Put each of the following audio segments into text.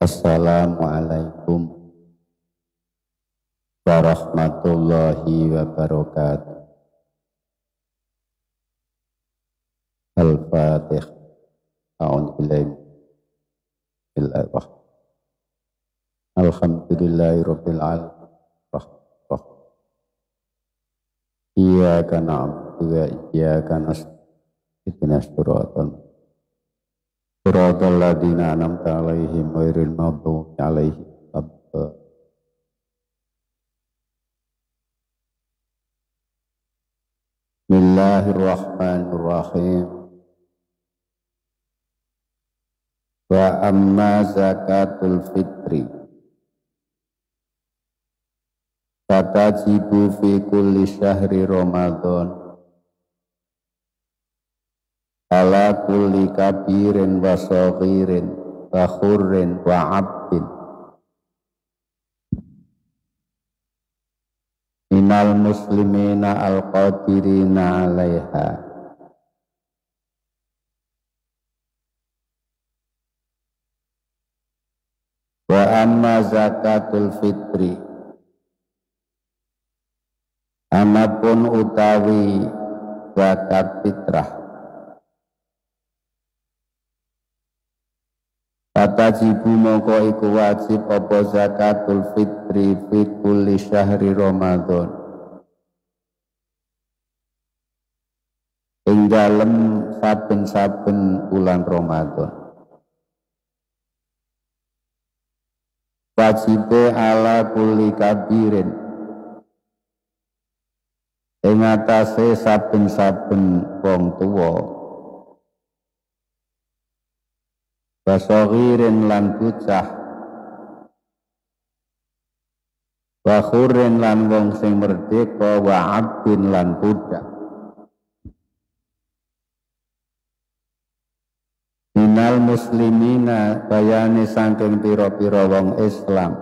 Assalamualaikum warahmatullahi wabarakatuh. Al-Fatih. A'udzubillahi Alhamdulillahi rabbil alamin. Iyyaka na'budu wa iyyaka nasta'in. Ihdinas siratal ladzina an'amta 'alaihim ghairil maghdubi 'alaihim waladdallin. Bismillahirrahmanirrahim. Wa amma zakatul fitri fatajibu fi kulli syahri Ramadan ala kulli kabirin wa saghirin wa khurrin wa abdin minal muslimina al-qadirina 'alaiha wa amma zakatul fitri anapun utawi zakat fitrah fatajibu mongko iku wajib apa zakatul fitri fi kulli syahri Ramadan ing dalem saben-saben bulan Ramadan. Wajibe ala kulli kabirin ing atase saben-saben wong tuwa wasaghirin lan bocah wa khurrin lan wong sing merdeka wa abdin lan budak minal muslimina bayane saking pira-pira wong Islam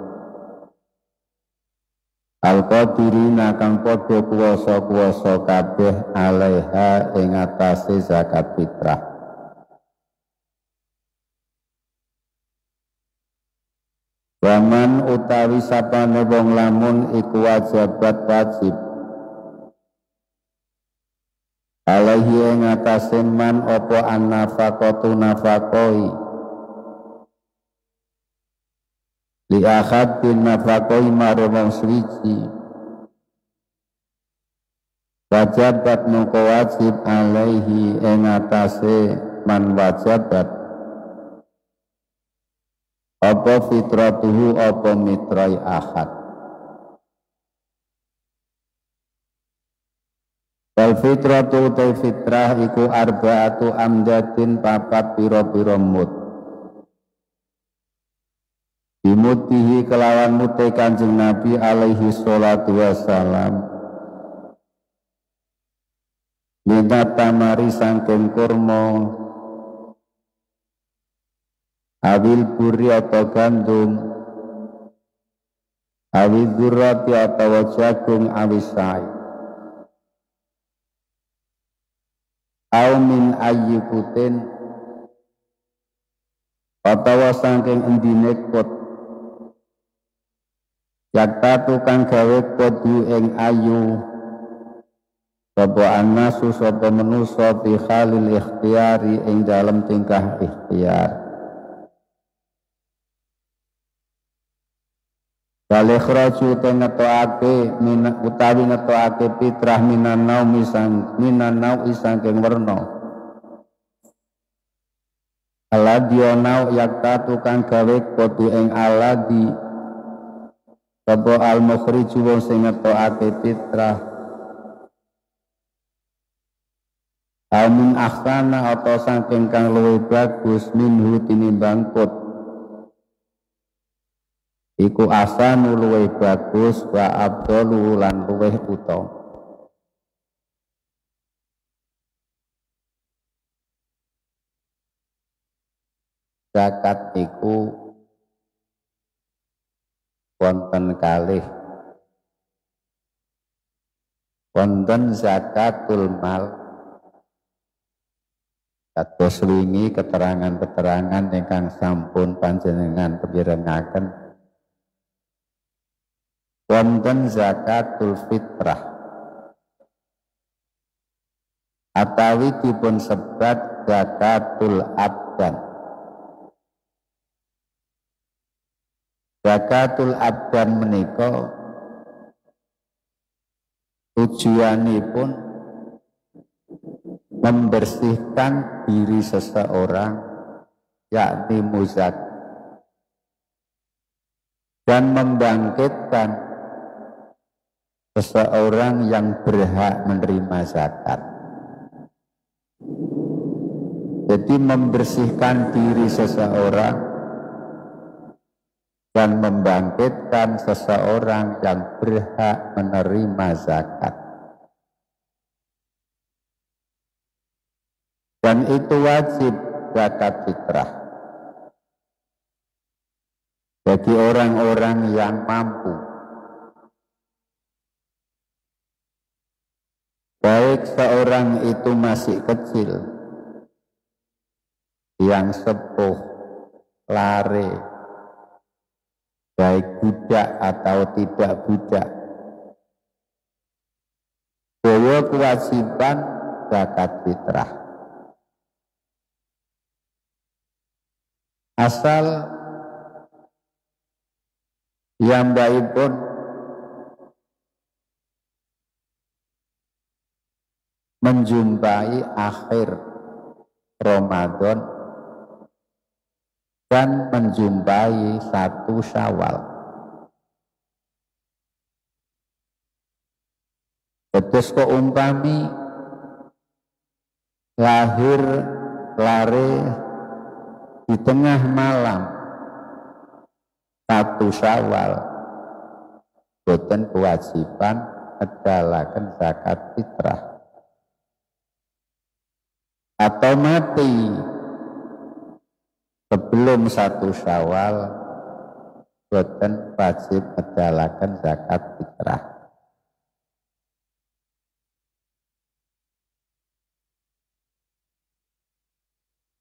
al-qadirina kang padha kuwasa-kuwasa kabeh 'alaiha ing atase zakat fitrah. Waman utawi sapane wong lamun iku wajibat wajib alaihi ing atase man apa an-nafaqatu nafaqoi li akhad bin nafaqoi mare wong suwiji wajibat mongko wajib alaihi ing atase man wajibat apa fitratuhu apa mitrai ahad. Wal fitratu te fitrah iku arba'atu amdatin papat pira-pira mut. Bimutihi kelawan mute Kanjeng Nabi alaihi sholatu wassalam. Minat tamari sangking kurma awil buri atau gandum awil dzurrati atau jagung awil sa'i au min ayyukutin atau sangking endine kot yakta tukang gawe kodu ing ayu sapa annasu sapa manusa fi khalil ikhtiyari ing dalam tingkah ikhtiyar. Balik roju te ngetokake utawi ngetokake fitrah minan nau isangking werna aladhi nau yakta tukang gawe kodu ing aladhi sapa al-mukhriju wong sing ngetokake fitrah amin ahsana atau saking kang luwih bagus minhu tinimbang kot iku asanu luwih bagus wa abdalu lan luwih utama. Zakat iku wonten kalih. Wonten zakatul mal Kados wingi keterangan-keterangan ingkang sampun panjenengan pirengaken wonten zakatul fitrah atawi dipun sebat zakatul abdan. Zakatul abdan menika tujuanipun membersihkan diri seseorang, yakni muzak, dan membangkitkan seseorang yang berhak menerima zakat. Jadi membersihkan diri seseorang dan membangkitkan seseorang yang berhak menerima zakat. Dan itu wajib zakat fitrah bagi orang-orang yang mampu, baik seorang itu masih kecil, yang sepuh, lare, baik budak atau tidak budak, bahwa kewajiban zakat fitrah. Asal yang baikpun menjumpai akhir Ramadan dan menjumpai 1 Syawal. Terus keumpami lahir lare di tengah malam 1 Syawal, boten kewajiban ngedalaken zakat fitrah. Atau mati sebelum 1 Syawal, boten wajib ngedalaken zakat fitrah.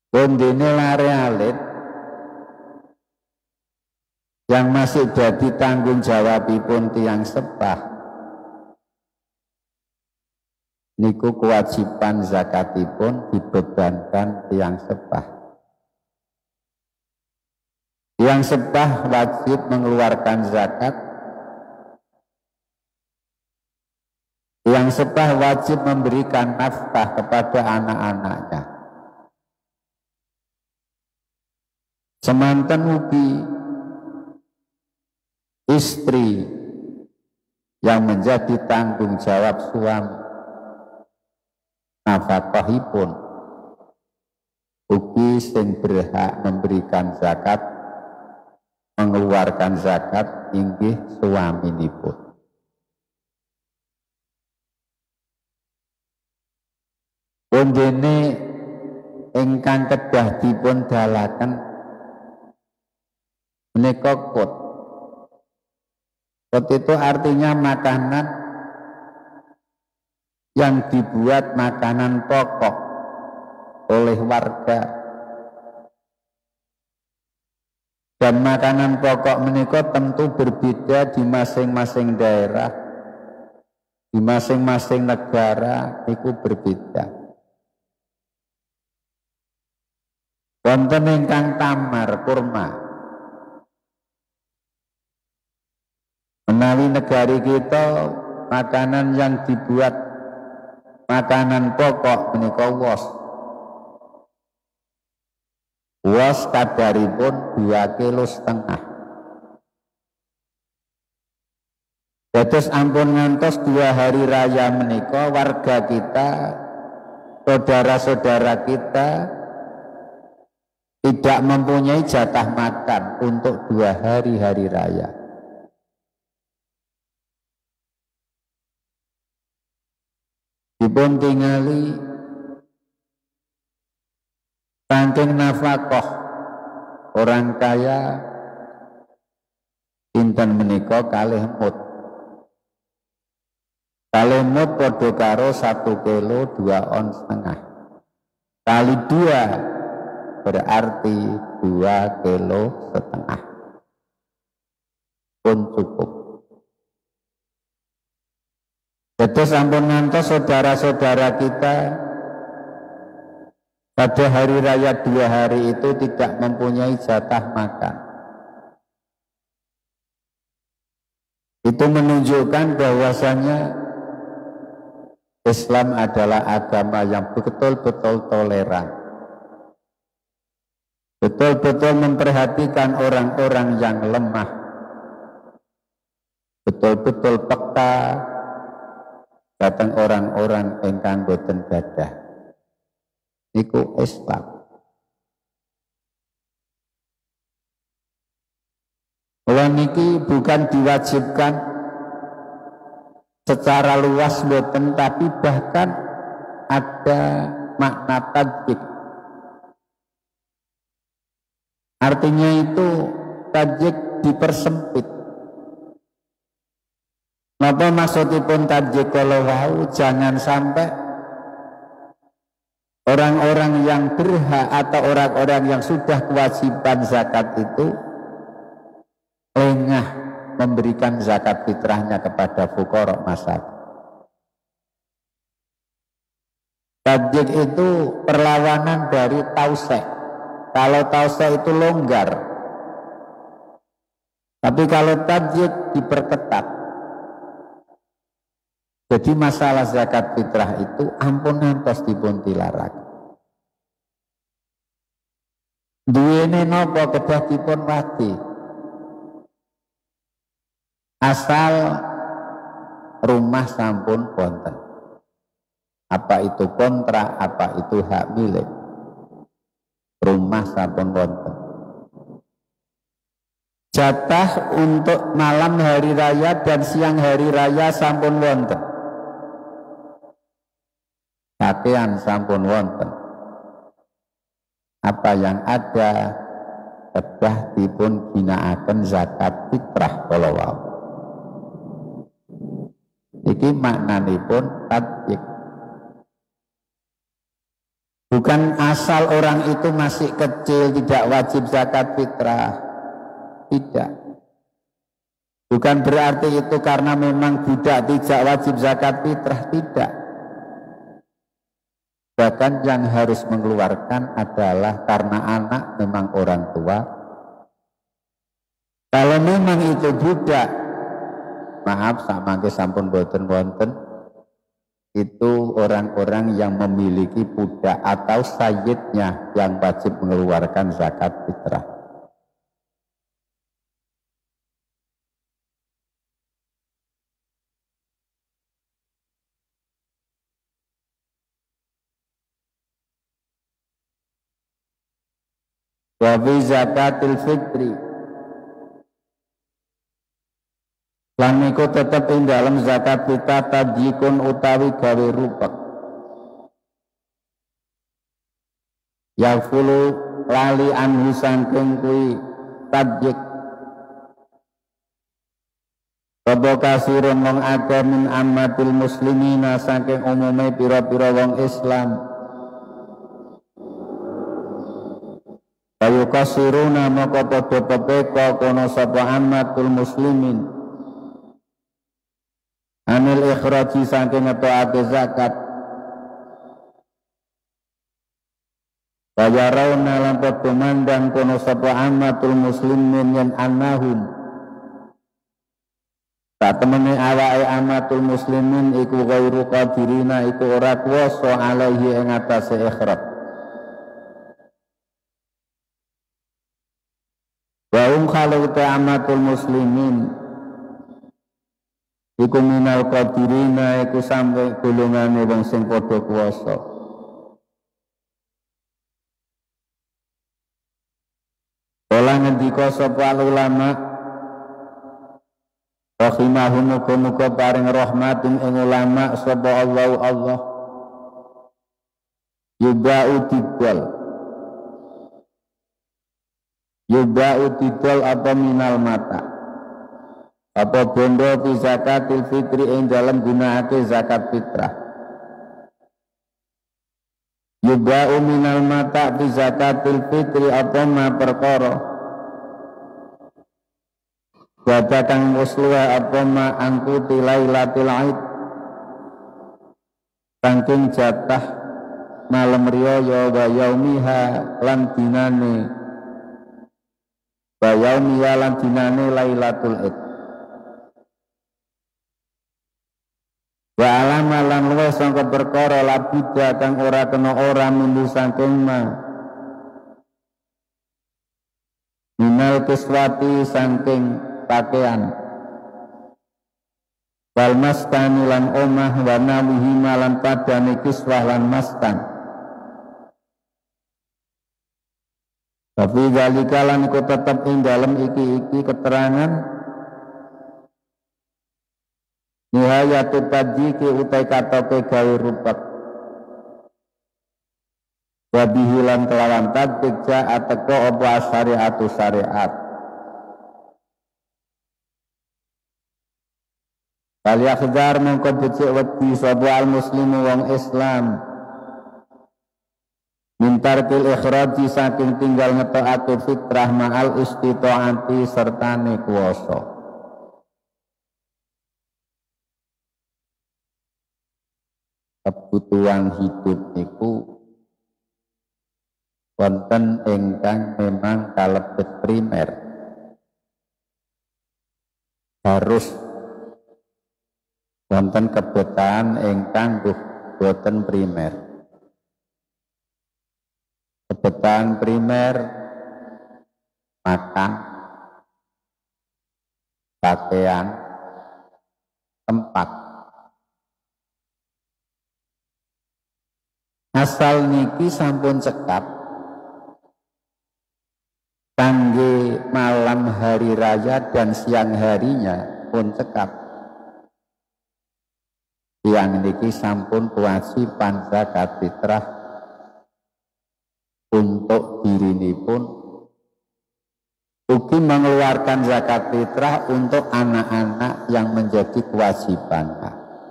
Kondene lare alit yang masih jadi tanggung jawabipun tiyang sepah niku kewajiban zakatipun dibebankan tiyang sepah. Tiyang sepah wajib mengeluarkan zakat. Tiyang sepah wajib memberikan nafkah kepada anak-anaknya. Semanten ugi istri yang menjadi tanggung jawab suami, nafkahipun ugi sing berhak memberikan zakat, mengeluarkan zakat inggih suaminipun. Pundene ingkang kedah dipun dalaken menika kot. Kot itu artinya makanan yang dibuat makanan pokok oleh warga. Dan makanan pokok menika tentu berbeda di masing-masing daerah, di masing-masing negara itu berbeda. Wonten ingkang tamar kurma. Menawi negari kita makanan yang dibuat makanan pokok menika wos. Wos kadaripun 2,5 kilo. Dados ampun ngantos 2 hari raya menika warga kita, saudara-saudara kita tidak mempunyai jatah makan untuk 2 hari raya. Dipun tingali saking nafkah orang kaya pinten menika 2 mut. 2 mut padha karo 1,5 kilo 2,5 ons. kali 2 berarti 2,5 kilo pun cukup. Jadi sampun ngantos saudara-saudara kita pada hari raya 2 hari itu tidak mempunyai jatah makan. Itu menunjukkan bahwasanya Islam adalah agama yang betul-betul toleran, betul-betul memperhatikan orang-orang yang lemah, betul-betul peka datang orang-orang ingkang boten gadah. Iku Islam. Kula niki bukan diwajibkan secara luas boten, tapi bahkan ada makna tajik. Artinya itu tajik dipersempit. Napa maksudipun tajik kalau wau, jangan sampai orang-orang yang berhak atau orang-orang yang sudah kewajiban zakat itu lengah memberikan zakat fitrahnya kepada fuqara masakin. Tajik itu perlawanan dari tausek. Kalau tausek itu longgar, tapi kalau tajik diperketat. Jadi masalah zakat fitrah itu ampun ngantos dipun tilarang. Duwene napa kedah dipun wati. Asal rumah sampun wonten. Apa itu kontrak, apa itu hak milik. Rumah sampun wonten. Jatah untuk malam hari raya dan siang hari raya sampun wonten. Kakean sampun wonten. Apa yang ada kedah dipun ginakaken zakat fitrah kala wau. Iki maknanipun tajik. Bukan asal orang itu masih kecil tidak wajib zakat fitrah. Tidak. Bukan berarti itu karena memang budak tidak wajib zakat fitrah. Tidak. Bahkan yang harus mengeluarkan adalah karena anak memang orang tua. Kalau memang itu budak, maaf samangke sampun boten wonten, itu orang-orang yang memiliki budak atau sayyidnya yang wajib mengeluarkan zakat fitrah. Wa fi zakatil fitri lan niku tetep ing dalam zakat fitrah tadjikun utawi gawe rupek. Yafulu lali anhu sangking kuwi tadjik. Kabo kasirun wong akeh min ammatil muslimina saking umume pira-pira wong Islam. Kayu kasiruna maka padha pepeka kono sapa ammatul muslimin anil ikhraji saking ngetokake zakat. Kaya rauna lan padha mandang kono sapa ammatul muslimin yen annahum tak temene awake ammatul muslimin iku ghairu qadirina iku ora kuwasa alaihi ing atase ikhraj. Wa kalau amatul muslimin iku minal qadirina iku sampai golongane wong sing padha kuwasa. Kala ngendika sapa ulama rahimahum muga-muga paring rahmatin ing ulama sapa Allah yubau didol apa minal mata apa bondo fi zakatil fitri ing dalam gunakake zakat fitrah. Yuba'u minal mata bi zakatil fitri apa ma perkara Wada kang musluha apa ma angkuti lailatul aid saking jatah malam riyaya wa yaumiha lan dinane wa yaumiha lan dinane lailatul aid wa alama lan luwih sangka perkara labida kang ora kena ora mundu saking ma minal kiswati saking pakaian wal maskan lan omah wa nawihi malan padane kiswah lan maskan tapi zalika lan iku tetep ing dalem iki keterangan nihayatu tadjiki utai katoke gawe rupak wabihi lan kelawan tadjik ateko apa syariatu syariat kali akhdar mongko becik wedi sapa al muslimu wong Islam mintarkil ikhraji saking tinggal ngetokake fitrah ma'al istitaati sertane kuwasa kebutuhan hidup niku wonten ingkang memang kalebet primer harus wonten kebutuhan ingkang boten primer. Kebutuhan primer makan, pakaian, tempat. Asal niki sampun cekap kangge malam hari raya dan siang harinya pun cekap. Yang niki sampun kewajiban zakat fitrah untuk dirinipun ugi mengeluarkan zakat fitrah untuk anak-anak yang menjadi kewajiban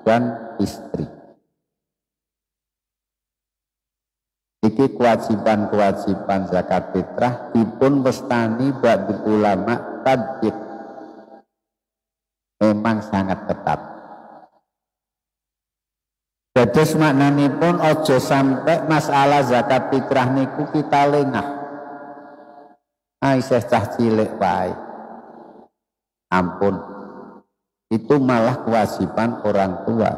dan istri. Iki kewajiban zakat fitrah dipun wastani ba'dul ulama tadjib memang sangat ketat. Dados maknanipun ojo sampai masalah zakat fitrah niku kita lengah. Isih cah cilik wae. Ampun. Itu malah kewajiban orang tua.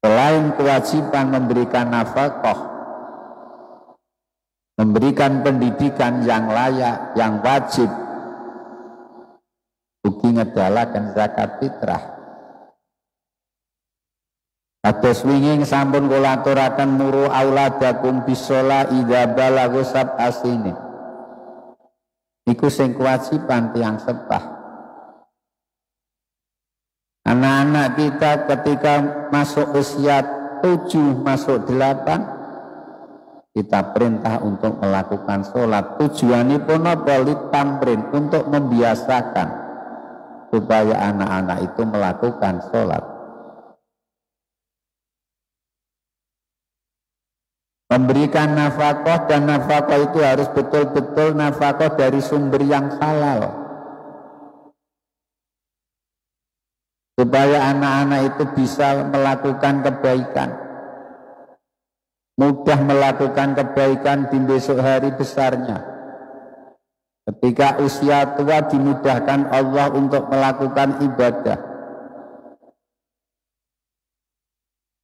Selain kewajiban memberikan nafkah, memberikan pendidikan yang layak, yang wajib, ugi ngedalaken zakat fitrah. Kados wingi sampun kula aturaken muru auladakum bisola idza balagha sab'asini. Iku sing kewajiban tiyang sepah. Anak-anak kita ketika masuk usia 7, masuk 8, kita perintah untuk melakukan sholat. Tujuanipun apa? Litamrin, untuk membiasakan supaya anak-anak itu melakukan sholat. Memberikan nafkah, dan nafkah itu harus betul-betul nafkah dari sumber yang halal, supaya anak-anak itu bisa melakukan kebaikan, mudah melakukan kebaikan di besok hari besarnya. Ketika usia tua dimudahkan Allah untuk melakukan ibadah,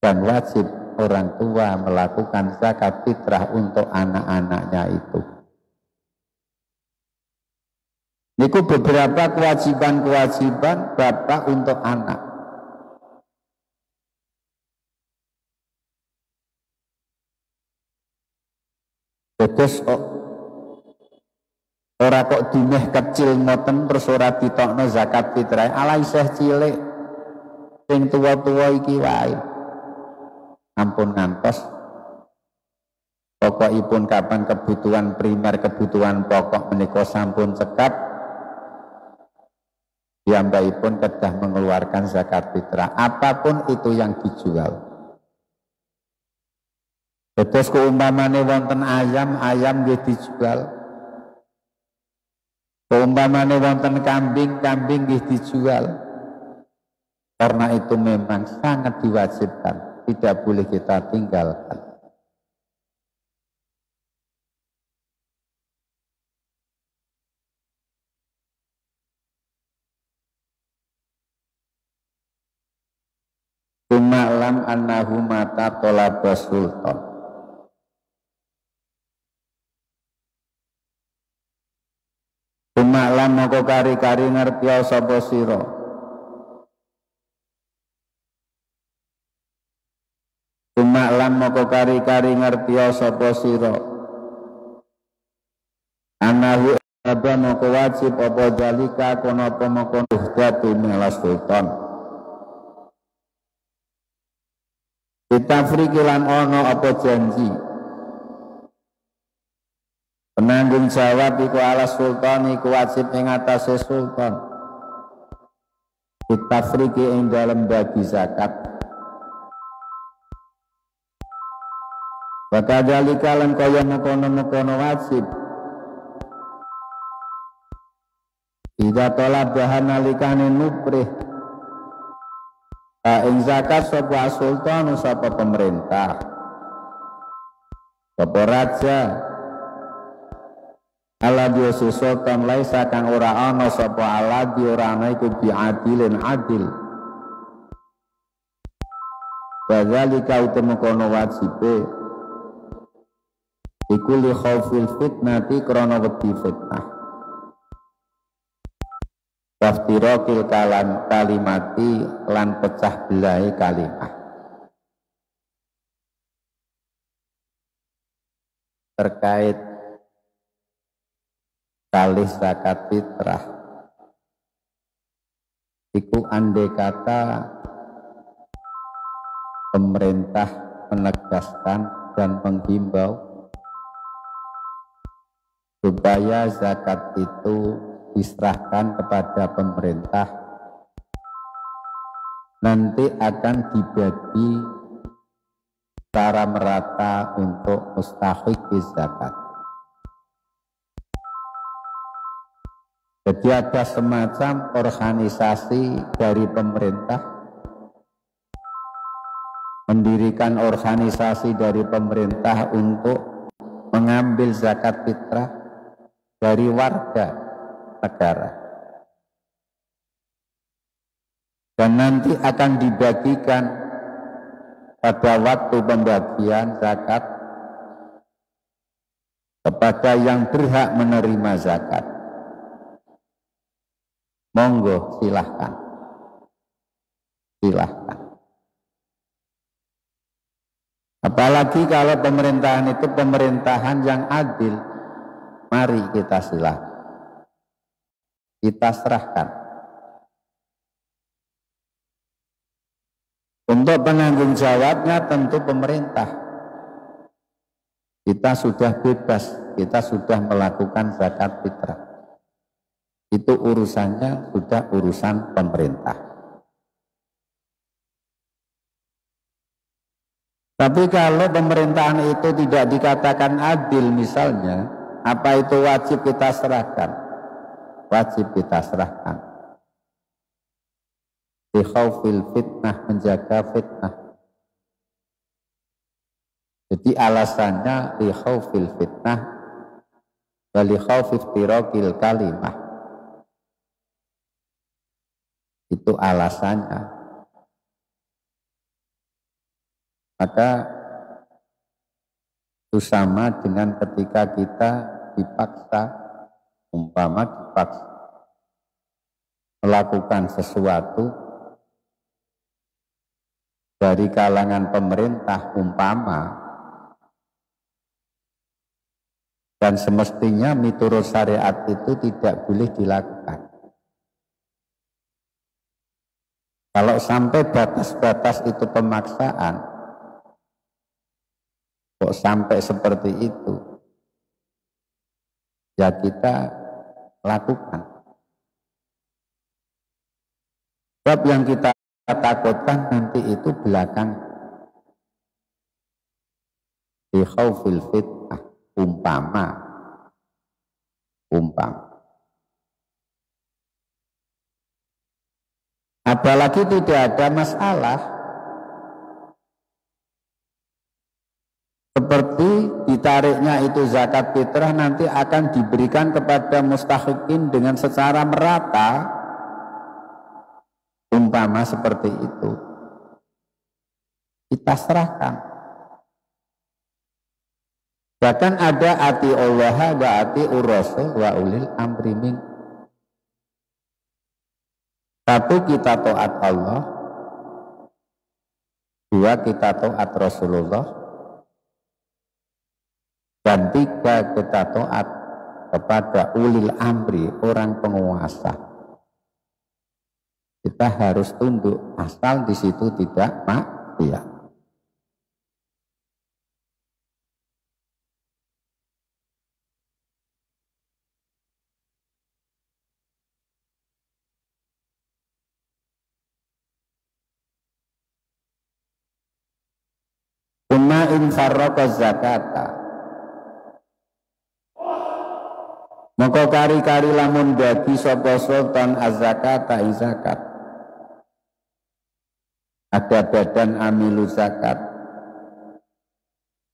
dan wajib orang tua melakukan zakat fitrah untuk anak-anaknya itu. Niku beberapa kewajiban-kewajiban bapak untuk anak. Terus ora kok dimeh kecil ngoten terus ora ditokno zakat fitrah. Ala isih cilik sing tuwa-tuwa iki wae. Ampun ngantos pokokipun kapan kebutuhan primer, kebutuhan pokok menika sampun cekap, piyambakipun kedah mengeluarkan zakat fitrah apapun itu yang dijual. Terus keumpamane wonten ayam, ayam nggih dijual. Keumpamane wonten kambing, kambing nggih dijual. Karena itu memang sangat diwajibkan, tidak boleh kita tinggalkan. Ma'lam annahu mata tolaba sultan. Ma'lam moko kari-kari ngerti sapa sira. Ma'lam moko kari-kari ngerti sapa sira. Annahu aba moko wajib apa jalika kono apa moko dadi melas sultan. Ditafriki lan ono apa janji penanggung jawab iku ala sultan iku wajib ing atase sultan. Ditafriki ing dalem bagi zakat. Wakadhalika lan kaya mengkono-mengkono wajib ida tolak bahan nalikane nuprih ing zakat sapa sultan sapa pemerintah sapa raja ala diusi sultan laisa kang ora ana sapa ala di ora ana iku biadilin adil. Wadzalika utama kono wajibe iku li khaufil fitnati krana wedi fitnah. Waftirokil kalimati lan pecah belai kalimah. Terkait kalih zakat fitrah iku andai kata pemerintah menegaskan dan menghimbau supaya zakat itu diserahkan kepada pemerintah, nanti akan dibagi secara merata untuk mustahik zakat. Jadi ada semacam organisasi dari pemerintah, mendirikan organisasi dari pemerintah untuk mengambil zakat fitrah dari warga negara, dan nanti akan dibagikan pada waktu pembagian zakat kepada yang berhak menerima zakat. Monggo silahkan, silahkan. Apalagi kalau pemerintahan itu pemerintahan yang adil, mari kita silahkan. Kita serahkan. Untuk penanggung jawabnya tentu pemerintah. Kita sudah bebas, kita sudah melakukan zakat fitrah. Itu urusannya sudah urusan pemerintah. Tapi kalau pemerintahan itu tidak dikatakan adil misalnya, apa itu wajib kita serahkan? Wajib kita serahkan. Li khaufil fitnah, menjaga fitnah. Jadi alasannya li khaufil fitnah wa li khaufi iftiraqil kalimah. Itu alasannya. Maka itu sama dengan ketika kita dipaksa, umpama dipaksa melakukan sesuatu dari kalangan pemerintah umpama, dan semestinya miturut syariat itu tidak boleh dilakukan. Kalau sampai batas-batas itu pemaksaan, kok sampai seperti itu, ya kita lakukan. Sebab yang kita takutkan nanti itu belakang. fi khaufil fitnah, umpama apalagi tidak ada masalah seperti ditariknya itu zakat fitrah nanti akan diberikan kepada mustahiqin dengan secara merata, umpama seperti itu, kita serahkan. Bahkan ada ati Allah wa ati Rasul wa ulil amri minkum. Satu, kita taat Allah. Dua, kita taat Rasulullah. Dan tiga, kita taat kepada ulil amri, orang penguasa. Kita harus tunduk, asal di situ tidak maksiat. Umma in farraqa zakata, maka kari-kari lamun bagi sapa sultan az-zakata ing zakat. Ada badan amilu zakat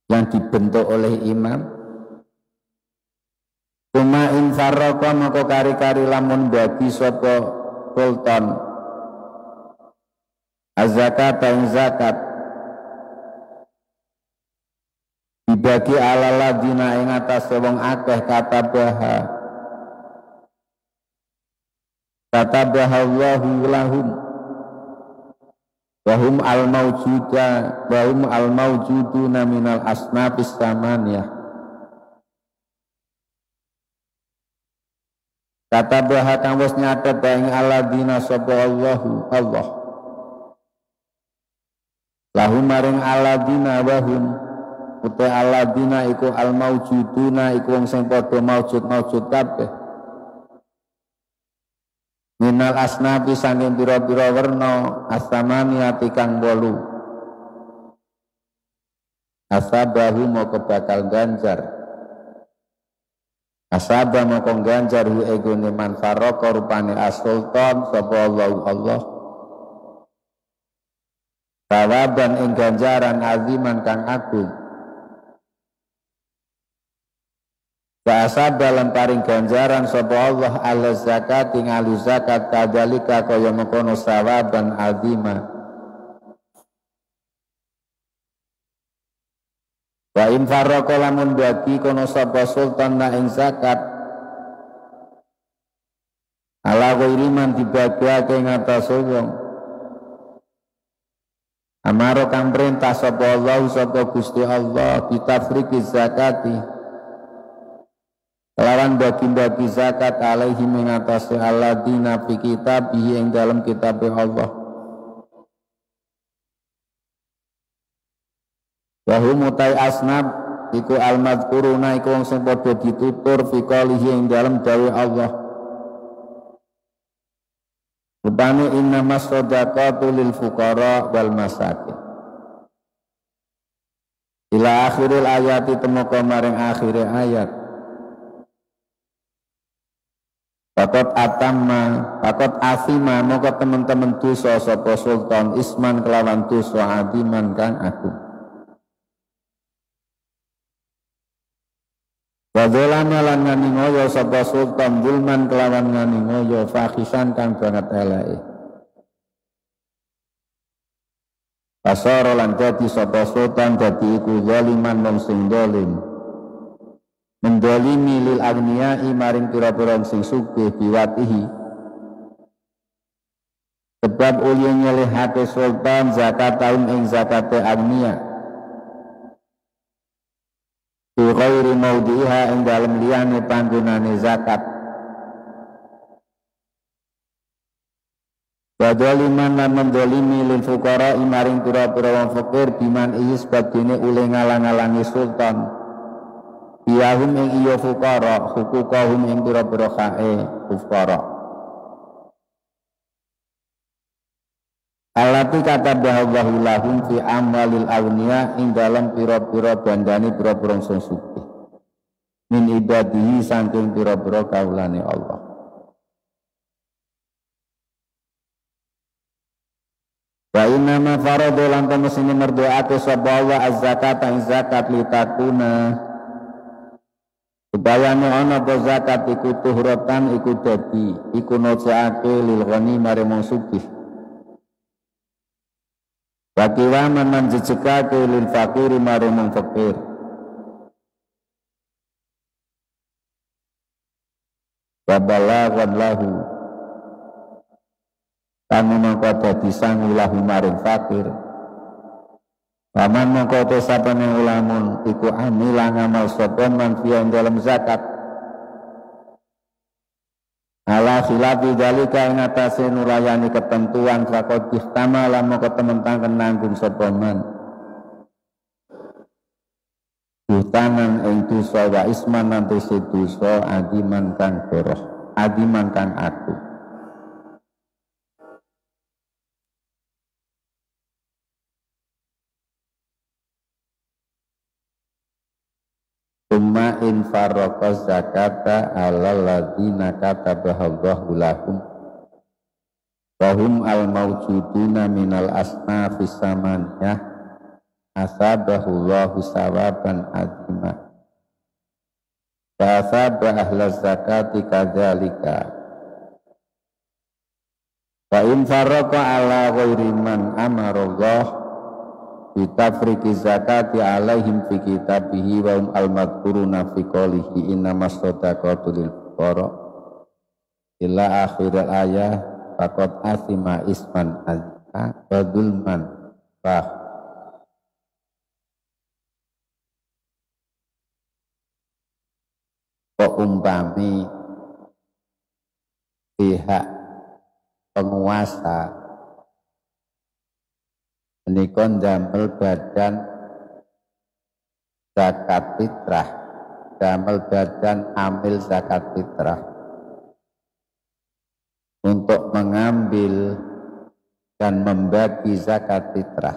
yang dibentuk oleh imam. Umma in farraqa, maka kari-kari lamun bagi sapa sultan az-zakata ing zakat, dibagi ala ladina ing atas wong akeh katabaha Allahu lahum wahum al mawjuduna minal asnafis samaniyah. Katabaha kang wis nyatet ing aladina sapa Allahu Allah lahum maring aladina wahum uta aladina iku al maujuduna iku wong sing padha maujud kabeh minal asnafi saking pira-pira werna asamaniyati kang 8 asabahu moko bakal ganjar asaba moko ganjar hu egone man farraqa rupane as-sultan sapa Allah sawaban ing ganjaran aziman kang agung. Bahasa dalam paring ganjaran sapa Allah ala zakat ing alu zakat kadalika kaya mengkono sawaban azima. Wa in farraqa lamun bagi kono sapa sultan na ing zakat ala ghairi man dibagiake ing atas wong amaro kang perintah sapa Allah sapa Gusti Allah bitafriqi zakati lawan bagi-bagi zakat alaihi mengatasi alladina fi kitabih yang dalam kitab Allah. Wahum utai asnab iku al-madhkuruna iku wong sing padha ditutur fi qalihi yang dalam dawuh Allah. Rupane innamas shadaqatu lil fuqara wal masakin. Ila akhiril ayati temoko maring akhire ayat. Pakot asima moko teman-teman dosa sapa sultan isman kelawan dosa adiman kang agung. Wadolama lan ngani ngoyo sapa sultan zulman kelawan ngani ngoyo fakhisan kang banget eleke. Pasara lan dadi sapa sultan dadi iku zaliman wong sing zalim. Mendolimi lil agniya'i maring pira-pira sing sugih biwatihi sebab ulya nyelihake sultan zakat taun ing zakate agniya bi ghairi maudhiha ing dalem liyane panggonane zakat wa doliman lan mendolimi lil fuqara maring pira-pira wong fakir biman iya sebab dene ulih ngalang-alangi sultan Iyahum ing iya fuqara, hukukahum ing pira-pira kae fuqara. Allati katabahu lahum fi amwalil awniya ing dalam pira-pira bandane pira-pira sing sugih min ibadihi saking pira-pira kaulane Allah. Wa inna ma faradu lan temesine merdoake sapa wa az-zakata zakat litakuna supaya ana apa zakat iku tuhratan iku dadi iku nojaake lil ghani mare mung sugih. Wa kiwaman man jejekake lil fakir mare mung fakir. Wa balaghan lahu kami mengko dadi sangu lahu maring fakir. Paman mengko te sapane ulamun iku amilang amal sapa man fi dalam zakat. Ala khilafi dalika ing atase nulayani ketentuan fakot istamala mengko temen-temen nanggung sapa man. Butanan ing dosa wa isman nanti dosa adiman kang beroh, adiman kang aku. Summa in farraqa zakata alal ladzina katabahallahu lahum wa hum al mawjuduna minal asnafis samaniyah asabahullahu sawaban azima wa asaba ahlaz zakati kadzalika wa in farraqa ala ghairi man amarallahu bitafriki zakati alaihim fi kitabihi wa hum al-madhkuruna fi qawlihi innamas shadaqatu lil fuqara ila akhiril ayah faqad asima isman azza wa dzulman fa umpami pihak penguasa menikon damel badan zakat fitrah, damel badan amil zakat fitrah untuk mengambil dan membagi zakat fitrah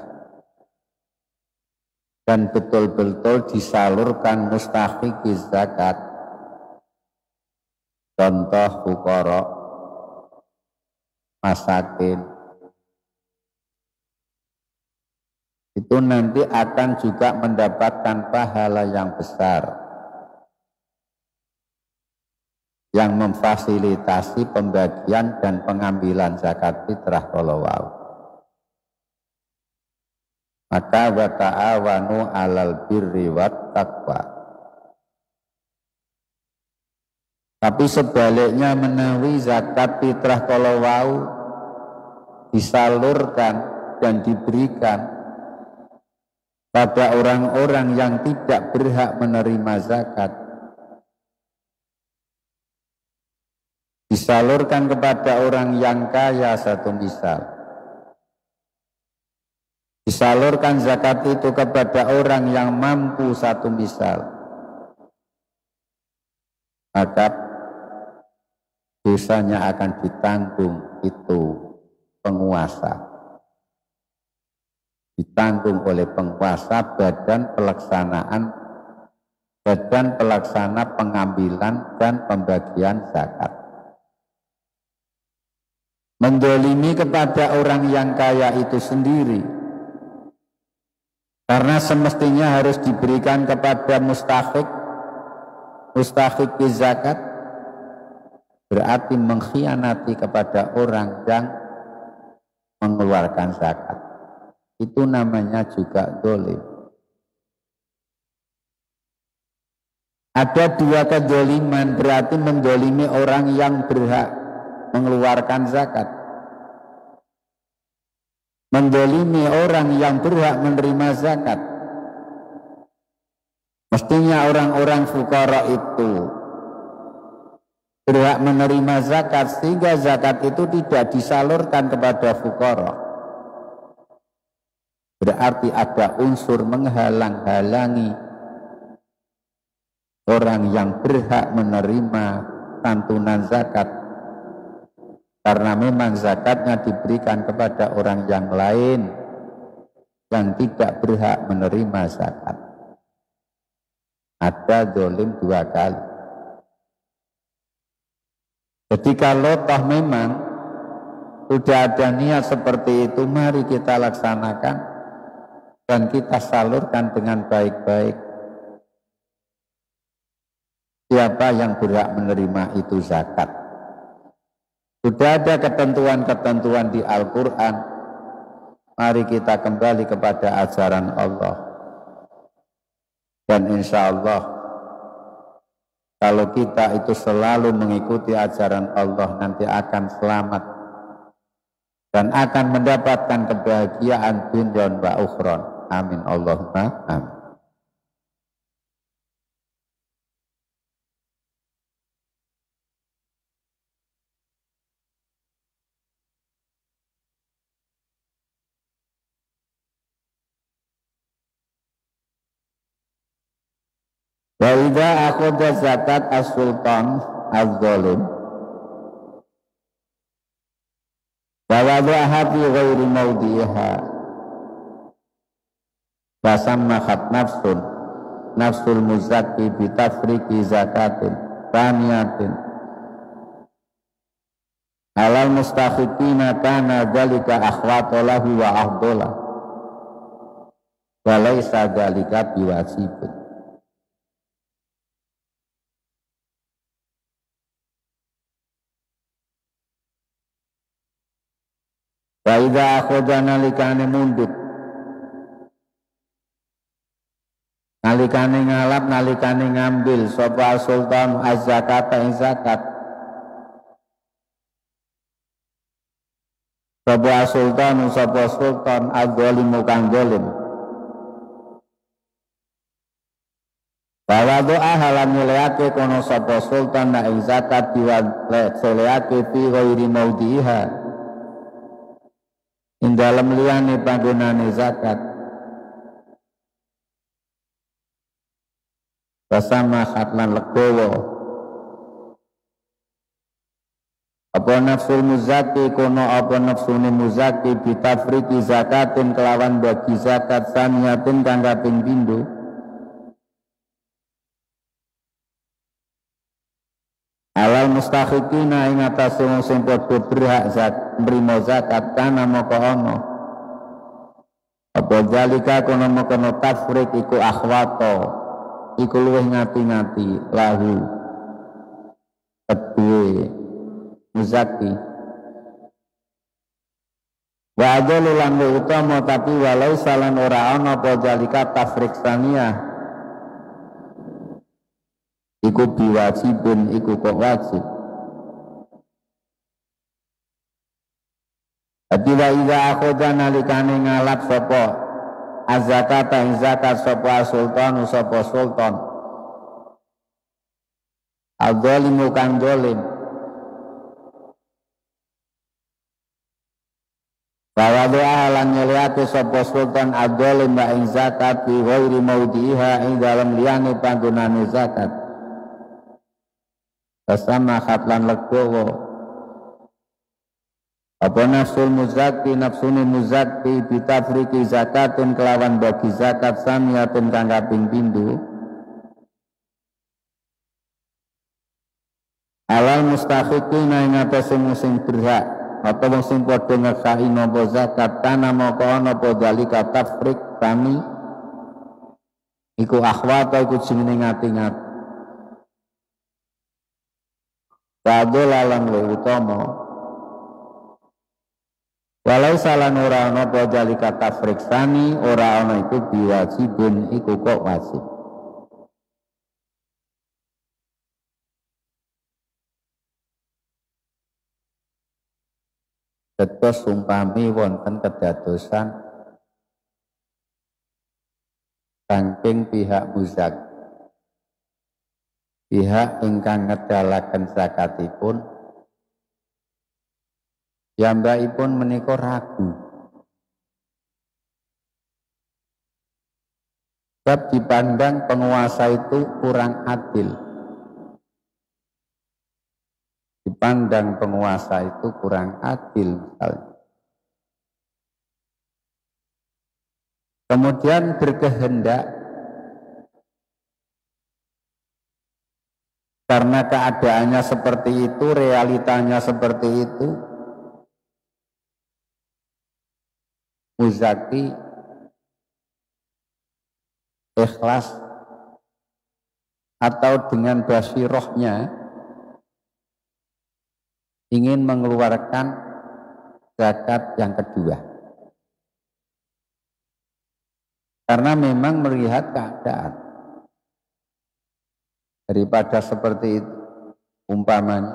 dan betul-betul disalurkan mustahiqi zakat. Contoh fuqara, masakin, itu nanti akan juga mendapatkan pahala yang besar yang memfasilitasi pembagian dan pengambilan zakat fitrah kalau wau. Maka wa ta'awanu 'alal birri wat taqwa. Tapi sebaliknya menawi zakat fitrah kalau wau disalurkan dan diberikan pada orang-orang yang tidak berhak menerima zakat, disalurkan kepada orang yang kaya satu misal, disalurkan zakat itu kepada orang yang mampu satu misal, maka dosanya akan ditanggung itu penguasa, ditanggung oleh penguasa badan pelaksana pengambilan dan pembagian zakat. Mendolimi kepada orang yang kaya itu sendiri, karena semestinya harus diberikan kepada mustahiq zakat, berarti mengkhianati kepada orang yang mengeluarkan zakat. Itu namanya juga dolim. Ada dua kedoliman, berarti mendolimi orang yang berhak mengeluarkan zakat, mendolimi orang yang berhak menerima zakat. Mestinya orang-orang fuqara itu berhak menerima zakat, sehingga zakat itu tidak disalurkan kepada fuqara. Berarti ada unsur menghalang-halangi orang yang berhak menerima santunan zakat karena memang zakatnya diberikan kepada orang yang lain yang tidak berhak menerima zakat. Ada zalim dua kali. Jadi kalau toh memang sudah ada niat seperti itu, mari kita laksanakan dan kita salurkan dengan baik-baik. Siapa yang berhak menerima itu zakat? Sudah ada ketentuan-ketentuan di Al-Quran. Mari kita kembali kepada ajaran Allah. Dan insya Allah, kalau kita itu selalu mengikuti ajaran Allah, nanti akan selamat dan akan mendapatkan kebahagiaan dunia wa ukhron. Amin Allahumma amin. Wa idza akhadha zakat as-sultan az-zalim wa wada'aha fi ghairi mawdi'iha wa sammahat nafsul muzakki bi tafriqi zakatin thaniyatin alal mustahiqina kana dzalika akhwata lahu wa afdala wa laisa dzalika biwajibin. Wa idza akhadha nalikane mundut, nalikane ngalap, nalikane ngambil sapa sultan az-zakata ing zakat, sapa sultan az-zalimu kang zalim, bahwa doa halam nyeleake kono sapa sultan na ing zakat diwaleake fi ghairi maudhiha ing dalem liyane panggonane zakat. Basama khatlan legowo apa nafsul muzaki kono apa nafsune muzaki bitafriki zakatin kelawan bagi zakat saniyatin kang kaping pindho alal mustahiqina ing atase wong sing padha berhak nrimo zakat kana moko ana apa zalika kono moko tafriq iku akhwato iku luwih ngati-ngati lahu kedue muzaki wa adalu lan utama tapi walau salan ora ana apa zalika tafriq saniyah iku biwajibun iku kok wajib. Jadi wa idza akhadha nalikane ngalap sapa az-zakata ing zakat sapa sultan al-zalimu kang zalim bahwa doa lan nyeliake sapa sultan al-zalim wa ing zakat fi ghairi maudhiha ing dalam liyane panggonane zakat. Bersama khatlan legowo apa nafsul muzaki nafsuni muzaki bitafriki zakatin kelawan bagi zakat samiyatin kang kaping pindho alal mustahiqina ing atase sing berhak apa wong sing padha ngekai napa zakat kana moko ana apa dalika tafrik sami iku akhwata iku jenenge ngati-ngati Wadola lan luwih utama. Walau salan ora ana apa dalika tafrik sani ora ana iku biwajibun iku kok wajib. Tetes umpami wonten kedadosan saking pihak muzak, pihak ingkang ngedalaken zakatipun, piyambakipun menika ragu. Sebab dipandang penguasa itu kurang adil. dipandang penguasa itu kurang adil misalnya. Kemudian berkehendak karena keadaannya seperti itu, realitanya seperti itu, muzaki ikhlas atau dengan basirohnya ingin mengeluarkan zakat yang kedua. Karena memang melihat keadaan. Daripada seperti itu, umpamanya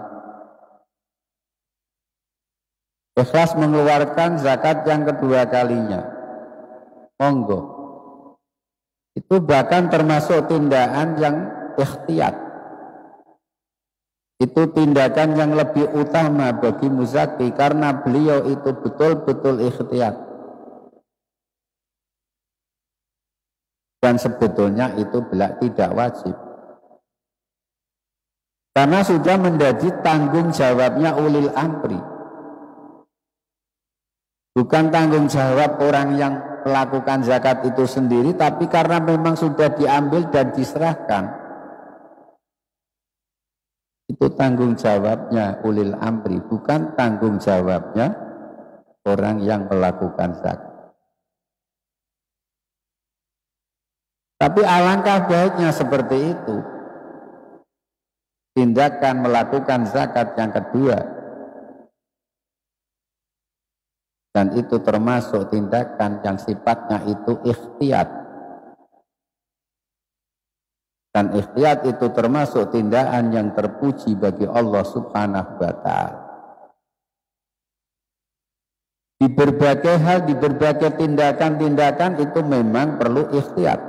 ikhlas mengeluarkan zakat yang kedua kalinya, monggo. Itu bahkan termasuk tindakan yang ikhtiyat. Itu tindakan yang lebih utama bagi muzaki karena beliau itu betul-betul ikhtiyat. Dan sebetulnya itu tidak wajib. Karena sudah menjadi tanggung jawabnya ulil amri. Bukan tanggung jawab orang yang melakukan zakat itu sendiri, tapi karena memang sudah diambil dan diserahkan. Itu tanggung jawabnya ulil amri, bukan tanggung jawabnya orang yang melakukan zakat. Tapi alangkah baiknya seperti itu. Tindakan melakukan zakat yang kedua. Dan itu termasuk tindakan yang sifatnya itu ikhtiyat. Dan ikhtiyat itu termasuk tindakan yang terpuji bagi Allah Subhanahu wa ta'ala. Di berbagai hal, di berbagai tindakan-tindakan itu memang perlu ikhtiyat.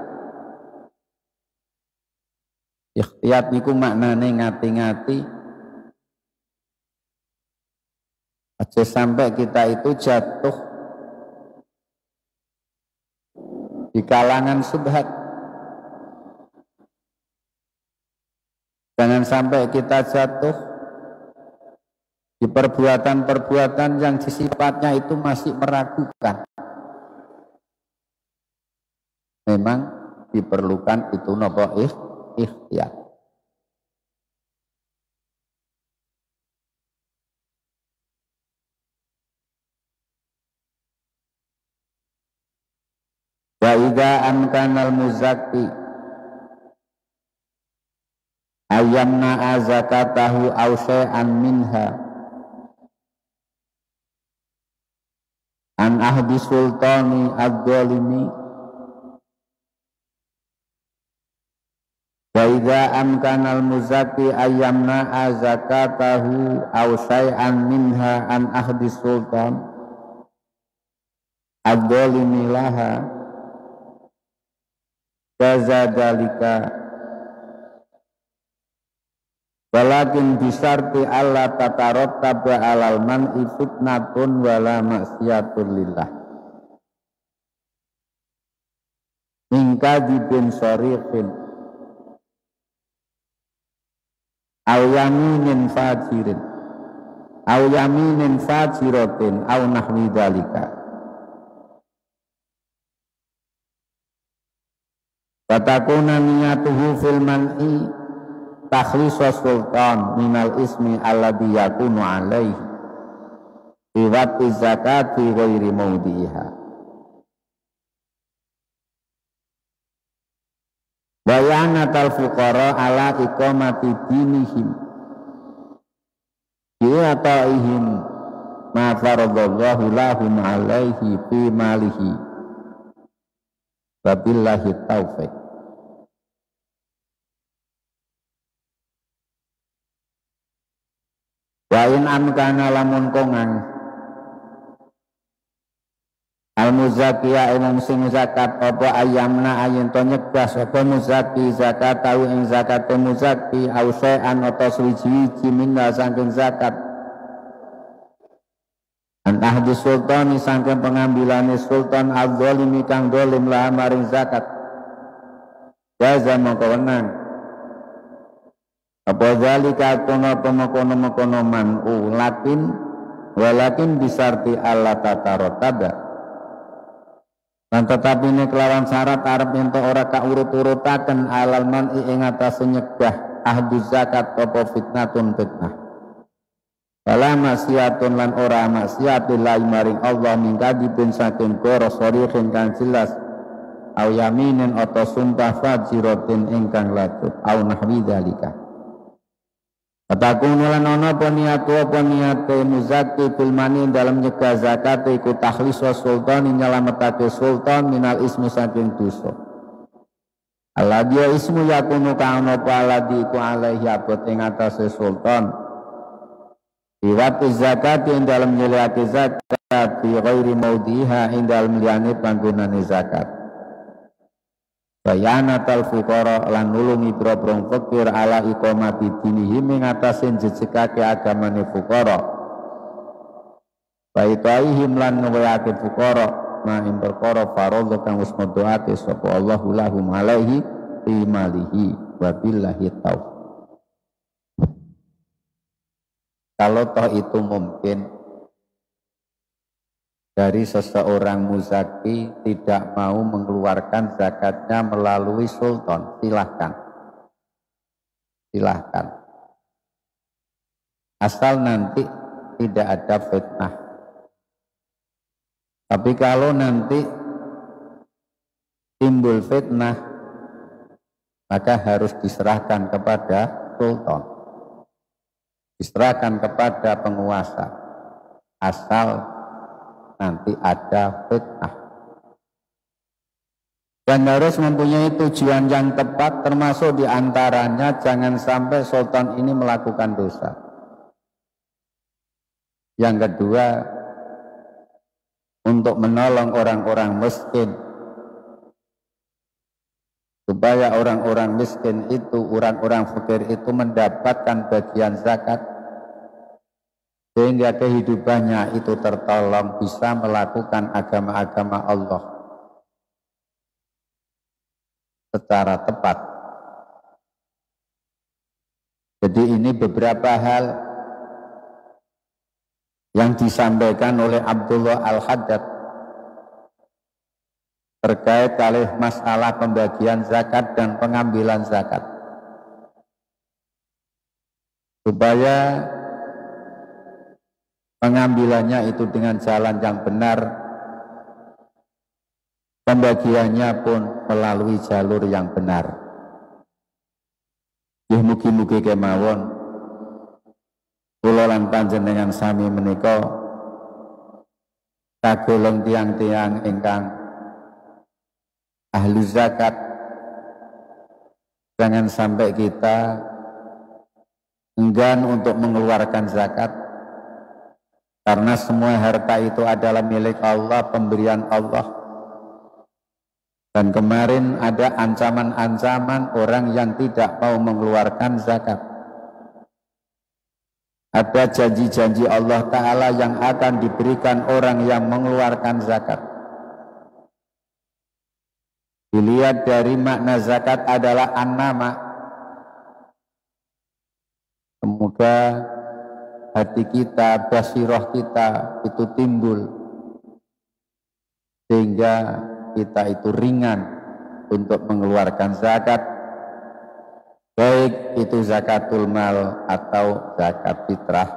Ikhtiyat niku maknane ngati-ngati. Aja sampai kita itu jatuh di kalangan subhat. Jangan sampai kita jatuh di perbuatan-perbuatan yang sifatnya itu masih meragukan. Memang diperlukan itu nopo ikhtiyat. Wa idza amkana al-muzakki ayyamna zakatahu aw syai'an minha an ahdi sultani adz-dzalimi wa idza amkana al-muzakki ayyamna zakatahu aw syai'an minha an ahdi sultan adz-dzalimi laha kazadzalika walakin bisarti alla tatarattaba alal man'i fitnatun wala maksiatun lillah min kadibin sharifin aw yaminin fajirin aw yaminin fajiratin aw nahwi dzalika. Watakuna niyatuhu fil man'i takhlisu sultan minal ismi alladhi yakunu alaihi biwati zakati ghairi mawdiha bayanatal fuqara ala iqamati dinihim bi'ataihim ma faradallahu lahum alaihi fi malihi wabillahi taufiq. Wa in amkana lamun kongang al muzakiya imam sing zakat apa ayamna ayin to nyebas apa muzaki zakat tau ing zakate muzaki au syai'an atau suwiji minna saking zakat an ahdi sultani saking pengambilane sultan adzalimi kang zalim lah maring zakat wa zaman kewenang Apa zalika kono pemokono man'u walakin bisarti Allah tatarotaba. Dan tetapi ini kelawan syarat arep ento ora kaurut-urutaken alal man'i ing atase nyegah ahdu zakat apa fitnatun fitnah. Wala maksiatun lan ora maksiat lillahi maring Allah mingkadipun saking goro sorihin kang jelas au yaminin atau sumpah fajiratin ingkang latut au nahwi dzalika. Fatakunu lan ana apa niate muzakki fil mani dalam nyegah zakat iku takhlis sultan nyelametake sultan minal ismi saking dosa. Alladhi ismu yakunu kana apa alladhi ku alaihi abot ing atase sultan. Iwat zakat ing dalam nyeliake zakat fi ghairi maudhiha ing dalam liyane panggonane zakat. Bayanatal fuqara lan nulungi boro-boro fakir ala iqamati dinihim ing atase jejegake agamane fuqara. Baitaihim lan nuwayake fuqara ma ing perkara faradha kang wis doake sapa Allahu lahum alaihi fi malihi wa billahi taufiq. Kalau toh itu mungkin dari seseorang muzaki tidak mau mengeluarkan zakatnya melalui sultan, silahkan. Asal nanti tidak ada fitnah. Tapi kalau nanti timbul fitnah, maka harus diserahkan kepada sultan. Diserahkan kepada penguasa. Asal nanti ada fitnah. Dan harus mempunyai tujuan yang tepat, termasuk diantaranya jangan sampai sultan ini melakukan dosa. Yang kedua, untuk menolong orang-orang miskin, supaya orang-orang miskin itu, orang-orang fakir itu mendapatkan bagian zakat, sehingga kehidupannya itu tertolong, bisa melakukan agama-agama Allah secara tepat. Jadi ini beberapa hal yang disampaikan oleh Abdullah Al-Haddad terkait kali masalah pembagian zakat dan pengambilan zakat, supaya pengambilannya itu dengan jalan yang benar, pembagiannya pun melalui jalur yang benar. Mugi-mugi kemawon kula lan panjenengan sami menika kagolong tiang-tiang ingkang ahli zakat. Jangan sampai kita enggan untuk mengeluarkan zakat, karena semua harta itu adalah milik Allah, pemberian Allah. Dan kemarin ada ancaman-ancaman orang yang tidak mau mengeluarkan zakat. Ada janji-janji Allah Ta'ala yang akan diberikan orang yang mengeluarkan zakat. Dilihat dari makna zakat adalah an-nama. Semoga hati kita, basirah kita itu timbul, sehingga kita itu ringan untuk mengeluarkan zakat, baik itu zakatul mal atau zakat fitrah.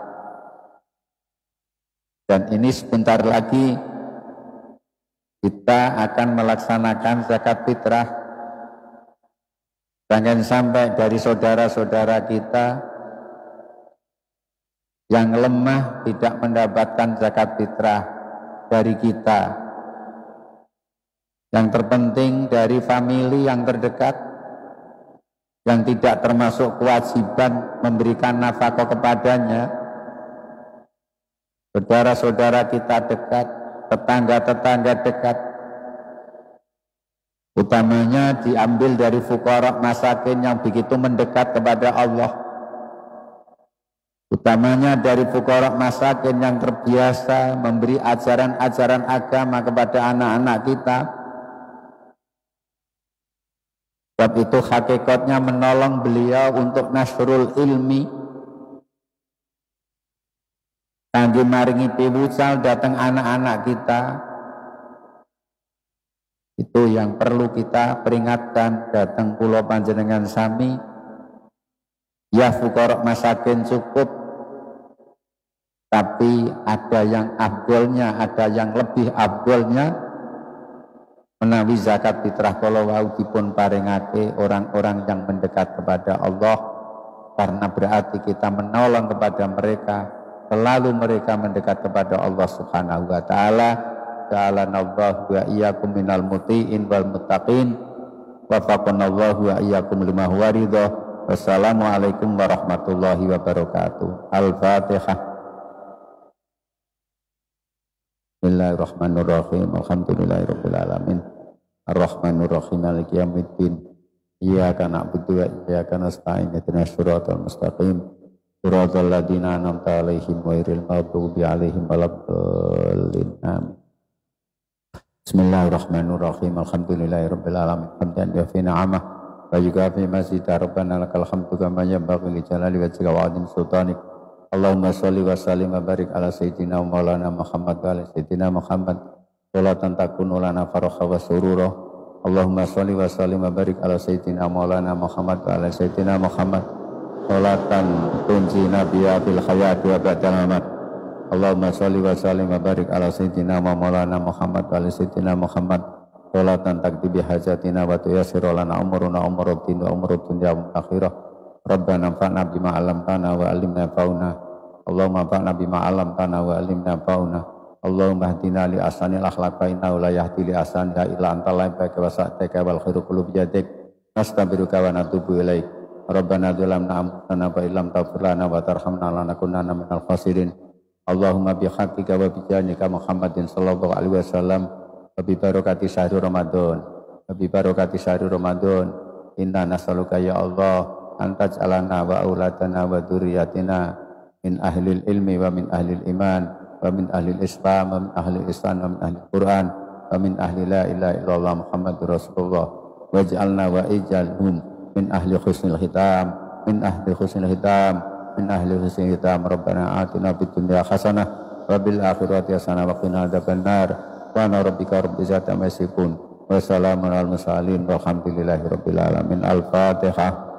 Dan ini sebentar lagi kita akan melaksanakan zakat fitrah. Jangan sampai dari saudara-saudara kita yang lemah tidak mendapatkan zakat fitrah dari kita. Yang terpenting dari famili yang terdekat, yang tidak termasuk kewajiban memberikan nafkah kepadanya, saudara-saudara kita dekat, tetangga-tetangga dekat, utamanya diambil dari fuqara masakin yang begitu mendekat kepada Allah, utamanya dari fuqara masakin yang terbiasa memberi ajaran-ajaran agama kepada anak-anak kita. Sebab itu hakikatnya menolong beliau untuk nasrul ilmi, kangge maringi piwucal datang anak-anak kita. Itu yang perlu kita peringatkan. Datang pulau panjenengan sami, ya fuqara masakin cukup, tapi ada yang afdolnya, ada yang lebih afdolnya, menawi zakat fitrah kala wau dipun paringake orang-orang yang mendekat kepada Allah, karena berarti kita menolong kepada mereka, selalu mereka mendekat kepada Allah Subhanahu wa taala. Ja'alanallahu wa iyyakum minal muti'in wal muttaqin, wafaqanallahu wa iyyakum lima huwa ridha. Wassalamualaikum warahmatullahi wabarakatuh. Al-Fatihah. Bismillahirrahmanirrahim. Alhamdulillahirabbil alamin. Ar-Rahmanirrahim. Maliki yaumiddin. Iyyaka na'budu wa iyyaka nasta'in. Ihdinas siratal mustaqim. Siratal ladzina an'amta 'alaihim ghairil maghdubi 'alaihim waladdallin. Amin. Bismillahirrahmanirrahim. Alhamdulillahirabbil alamin. Hamdan yafi ni'amah wa yukafi mazida. Rabbana lakal hamdu kama yanbaghi li jalali wajhika wa 'azimi sultanik. Allahumma sholli wa sallim wa barik ala sayyidina Maulana Muhammad wa ala sayyidina Muhammad. Sholatan takunu lana faraha wa surura. Allahumma sholli wa sallim wa barik ala sayyidina Maulana Muhammad wa ala sayyidina Muhammad. Sholatan tunjina biha bil hayati wa ba'dal mamat. Allahumma sholli wa sallim wa barik ala sayyidina Maulana Muhammad wa ala sayyidina Muhammad. Sholatan takdibi hajatina wa tuyassiru lana umuruna umuruddin wa umurud dunya wa akhirah. Rabbana anfa'na bima 'allamtana wa 'allimna fauna. Allahumma anfa'na bima 'allamtana wa 'allimna fauna. Allahumma hdina li ahsanil akhlaq fa innahu la yahdi li ahsaniha illa anta la ilaha illa anta wal khairu kullu bi yadik. Nastaghfiruka wa natubu ilaik. Rabbana dzalamna anfusana fa illam taghfir lana wa tarhamna lanakunanna minal khasirin. Allahumma bihaqqika wa bijanika Muhammadin sallallahu alaihi wasallam wa bi barakati syahr Ramadan. Wa bi barakati syahr Ramadan. Inna nas'aluka ya Allah antaj alana wa auladana wa dzurriyyatina min ahlil ilmi wa min ahlil iman wa min ahlil islam wa min ahlil ihsan wa min ahlil Quran wa min ahli la ilaha illallah Muhammadur Rasulullah waj'alna wa ij'alhum min ahli husnil hitam min ahli husnil hitam min ahli husnil hitam. Rabbana atina fid dunya hasanah wa bil akhirati hasanah wa qina adzabannar. Wa ana rabbika rabbil izzati amma yasifun wa salamun alal mursalin walhamdulillahi rabbil alamin. Al-Fatihah.